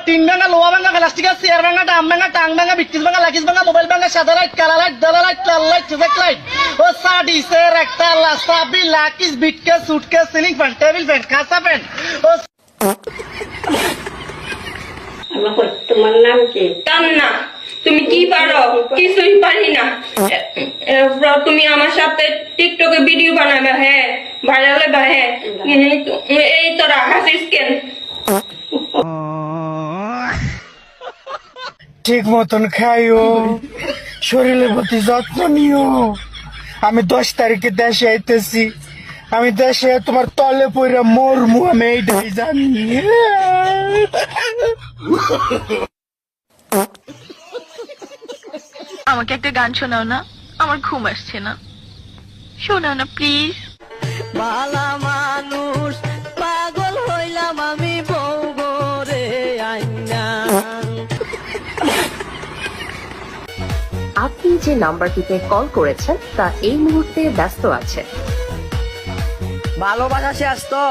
Tin ভাঙা, লোহা ভাঙা, প্লাস্টিকের চেয়ার ভাঙা, ডাম ভাঙা, টাং ভাঙা, বিটকিস ভাঙা, লাকিস ভাঙা, মোবাইল ভাঙা, সাদা লাইট, কালা লাইট, দালা লাইট, লাল লাইট, চেক লাইট, ও সাডিসের একটা লাসাবি, লাকিস, বিটকেস, suitcase, ceiling fan, table fan, কাঁচা ফ্যান, ও তোমার নাম কি? কান্না। তুমি কি পারো? কিছুই পারি না। তুমি আমার সাথে টিকটকে ভিডিও বানাবে, হ্যাঁ, ভাইরাল হবে, হ্যাঁ। এই তোরা হাসিস কেন? ঠিক মতন খাইও, শরীরের প্রতি যত্ন নিও। আমি 10 তারিখে দেশে আইতেছি, আমি দেশে তোমার তলে পইরা মরমু, আমি এইটাই জানি। আমাকে একটা গান শোনাও না, আমার ঘুম আসছে না, শোনাও না প্লিজ। বালা মানুষ পাগল হইলাম আমি বউ গরে আইনা। আপনি যে নাম্বারটিতে কল করেছেন তা এই মুহূর্তে ব্যস্ত আছে। ভালোবাসা শেষ তো,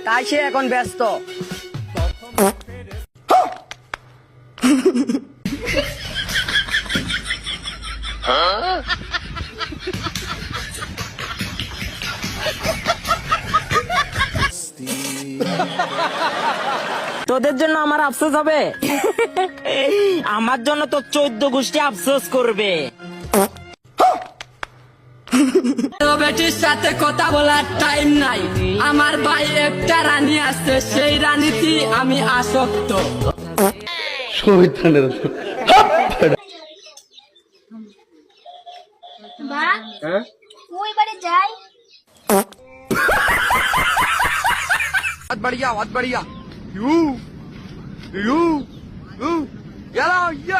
তাই সে এখন ব্যস্ত। তোদের জন্য আমার আফসোস হবে, আমার জন্য তো 14 গোষ্ঠী আফসোস করবে। বেটির সাথে কথা বলার টাইম নাই, আমার ভাই একটা রানী আছে, সেই রানীতে আমি আসক্ত। ওই বাড়ি যাই। बहुत बढ़िया, बहुत बढ़िया। You, you, you,